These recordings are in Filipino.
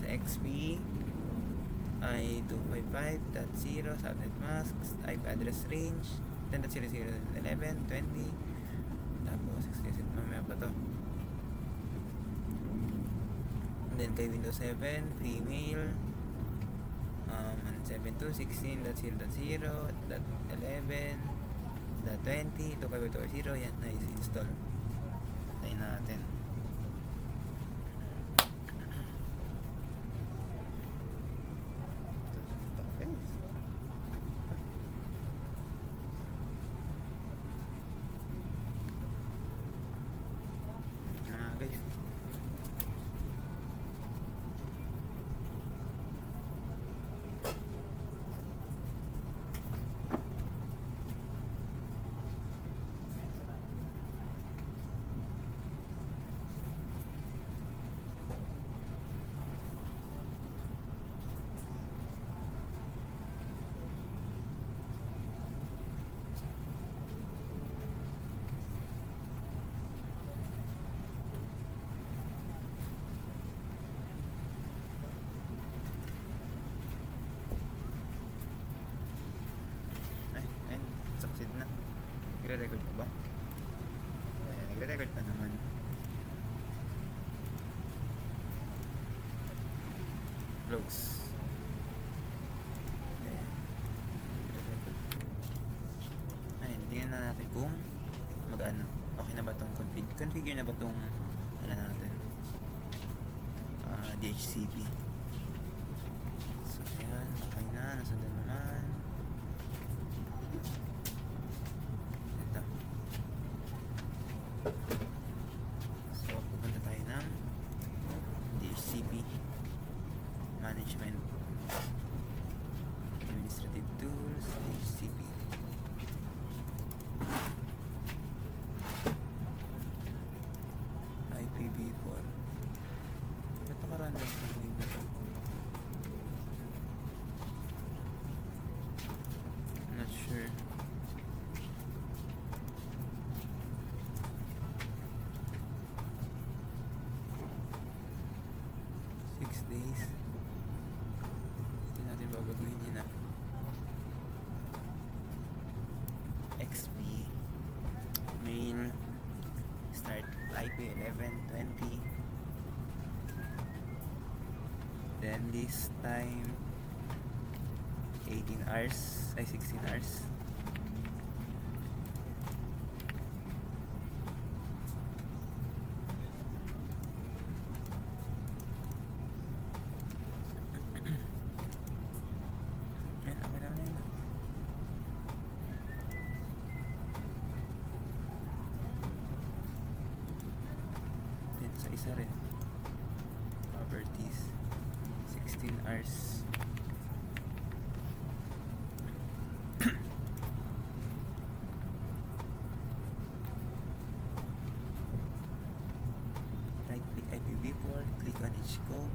XP I255.0 subnet masks, IP address range 10.0.0.11.20. Tapos explicit mamaya pa to. And then kay Windows 7 female 172.16.0.0.11.20. Ito kay Windows 0. Yan, nice install. Tayo natin. Guys, succeed na. Nagre-record pa ba? Ayan, nagre-record pa naman. Close. Ayan. Ayan, tingnan na natin kung mag-ano. Okay na ba itong configure na ba itong ano natin? DHCP. So, ayan. Okay na. Nasundan naman. So, pupunta tayo ng DHCP Management Administrative Tools DHCP. IPv4. Ito karandang pag-name na ito. Not sure. Days. Hindi natin babaguhin yun na. XP main start IP 11.20. Then this time 18 hours ay 16 hours. Sa isa rin properties 16 hours. Right click IPv4, click on each code,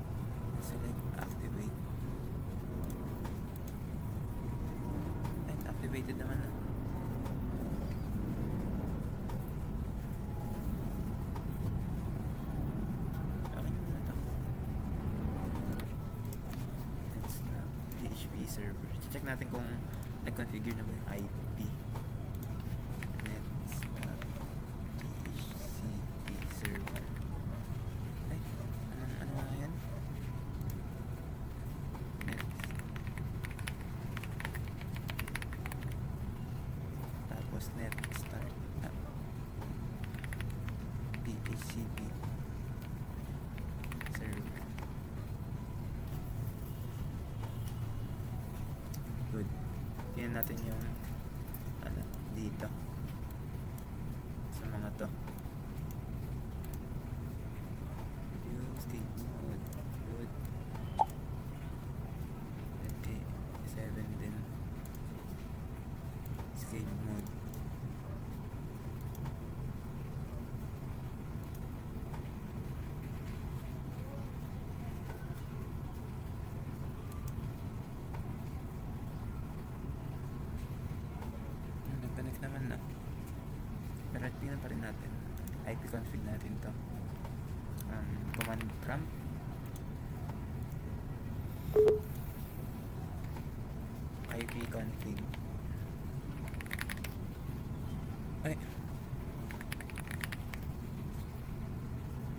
select activate. And activated naman na. Server. Check natin kung nag-configure na ba yung IP. DHCP server. Ay, ano nga yan? Tapos net start. DHCP server. Good. Tingnan natin yung ano, dito sa mga to. View state mode. Good. 27 din. Scale mode. Connect naman na. Pero tingnan pa rin natin. IP config natin to. Command prompt. ipconfig. Ay.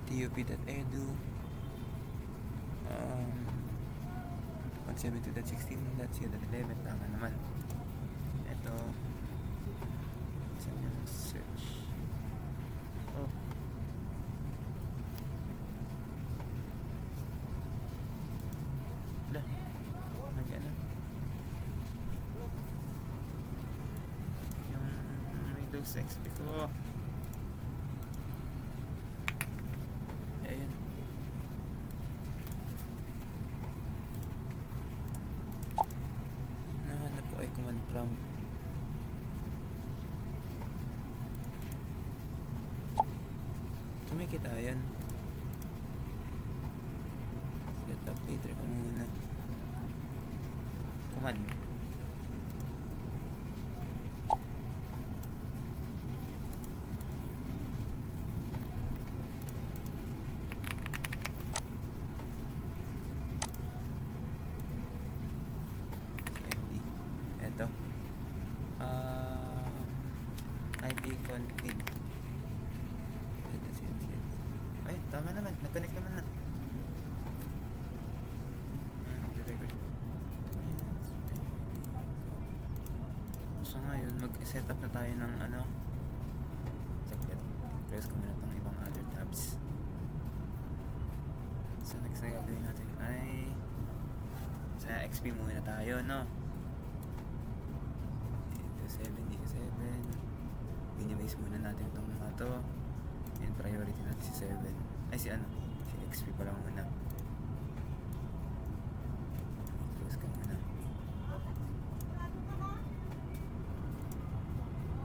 tup.edu 172.16.co.11. Tama naman. Ito. Saan yung search? Oh. Wala. Nag-ano? Yung Windows XP ko. Ayun. Nahanap ko ay command prompt. Kumikita yan. Setup later ko muna. Command. MD. Eto. ipconfig. Ay, tama naman. Nag-connect naman na. So ngayon, mag-set up na tayo ng ano. Saglit. Press ko muna pang ibang other tabs. So next na gagawin natin ay sa XP muna tayo, no? Dito 7, dito 7. Minimize muna natin itong mga to. And priority natin si 7. Ay si ano? Si XP pa lang muna. Close ka muna.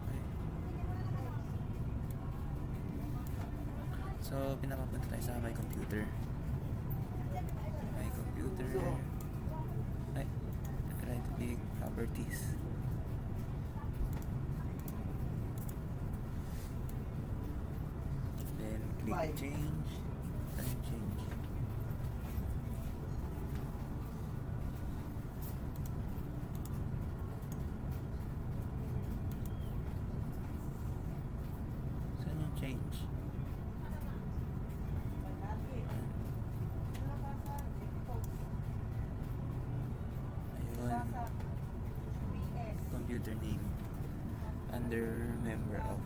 Okay. So pinapapunta tayo sa my computer. My computer. Ay, right click, properties. Then click change. Time change. Saan yung change? Ayun. Computer name. Under member of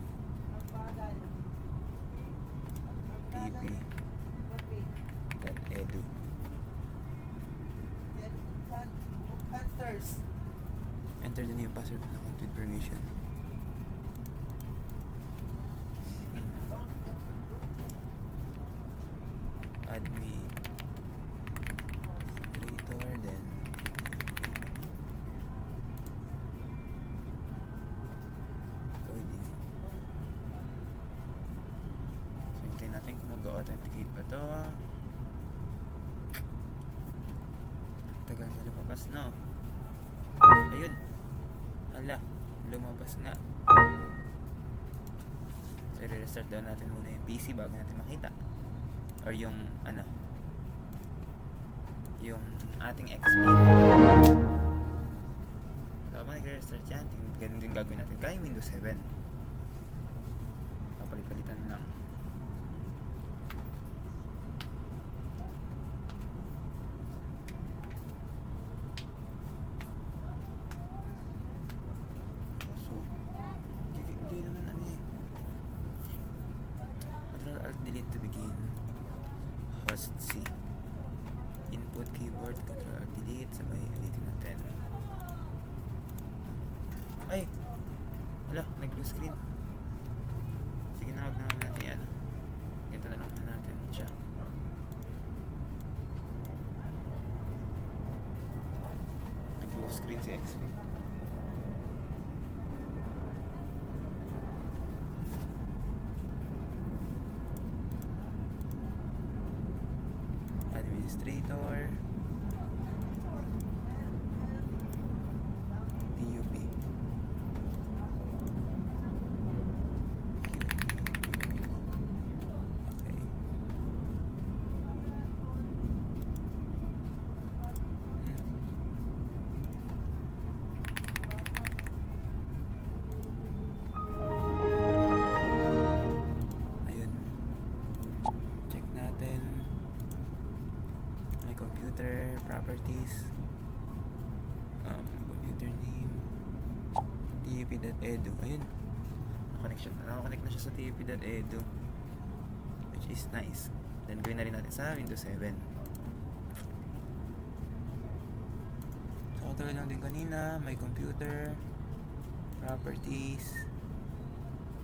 tp.edu. Enter the new password na with permission. Administrator, then coding. So hintayin natin kung mag-authenticate pa to. Tagal na lumabas, no? Ayun. Ala, lumabas nga. So i-restart daw natin muna yung PC bago natin makita. Or yung ano, yung ating XP. So habang nag-restart yan, ganun din gagawin natin kaya Windows 7. Papalit-palitan lang. So hindi naman ano eh. Control-Alt-Delete to begin. Host C. Input keyboard, Control-Alt-Delete, sabay ulitin natin. Ay! Wala, nag-blue screen. Sige na, huwag na natin yan. Ganito na lang natin siya. Nag-blue screen si XP. Administrator. TUP. Okay. computer properties, computer name, tip.edu. Ayun, nakakonect na siya sa tip.edu, which is nice. Then gawin na rin natin sa Windows 7. So katulad lang din kanina, may computer properties.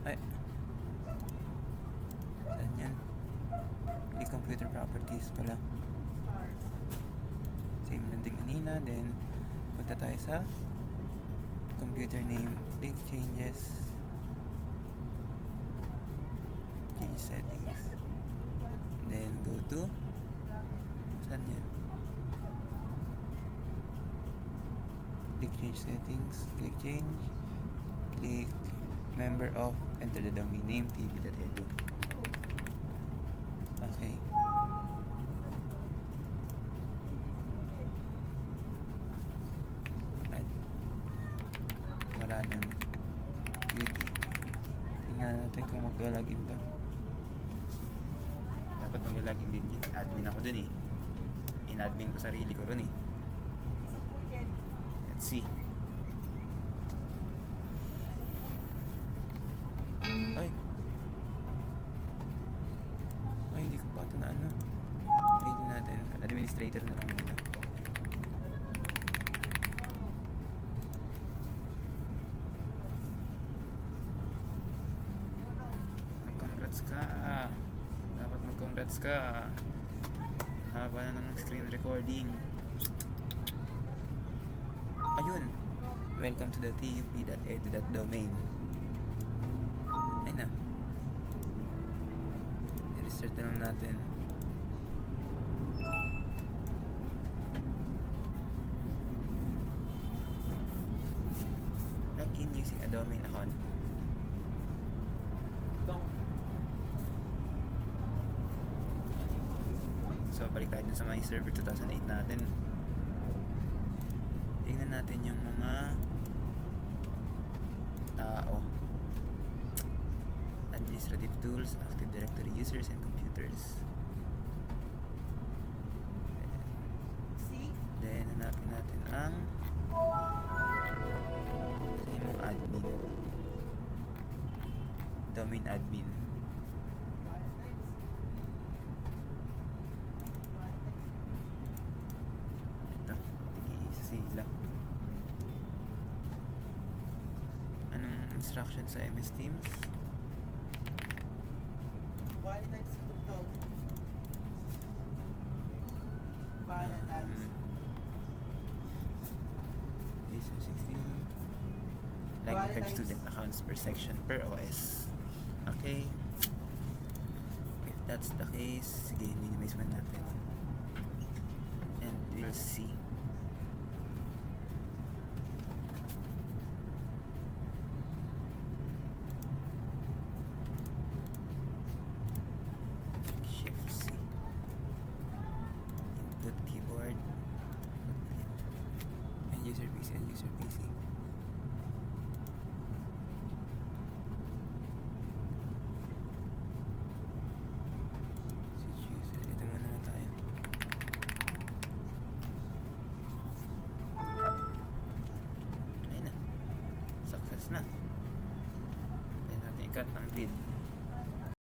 Ay, saan yan? Hindi computer properties pala. Same lang din kanina. Then punta tayo sa computer name, click changes, change settings, then go to saan yan? Click change settings, click change, click member of, enter the domain name tv.edu. Okay. At wala nang beauty. Tingnan natin kung mag-login ba. Dapat mag-login din yun. Admin ako dun eh. In-admin ko sarili ko ron eh. Let's see. Ay, hindi ko pa ito na ano. Pwede natin. Administrator na lang muna. Congrats ka. Dapat mag-congrats ka. Haba na ng screen recording. Ayun. Welcome to the tup.edu.domain. Ayun na. I-restart na lang natin. Login using a domain account. So, balik tayo dun sa my server 2008 natin. Tingnan natin yung mga tao. Administrative tools, Active Directory users, and computers. Then, hanapin natin ang yung admin. Domain admin. Ito, tig-isa lang. Anong instruction sa MS Teams? ISO 16. Like 5 student accounts per section per OS. Okay. If that's the case, sige, minimize man natin. And we'll see. Shift C. Input keyboard. And user PC and user PC. Switch user. Ito muna na tayo. Ayun na. Success na. Then natin i-cut ang feed.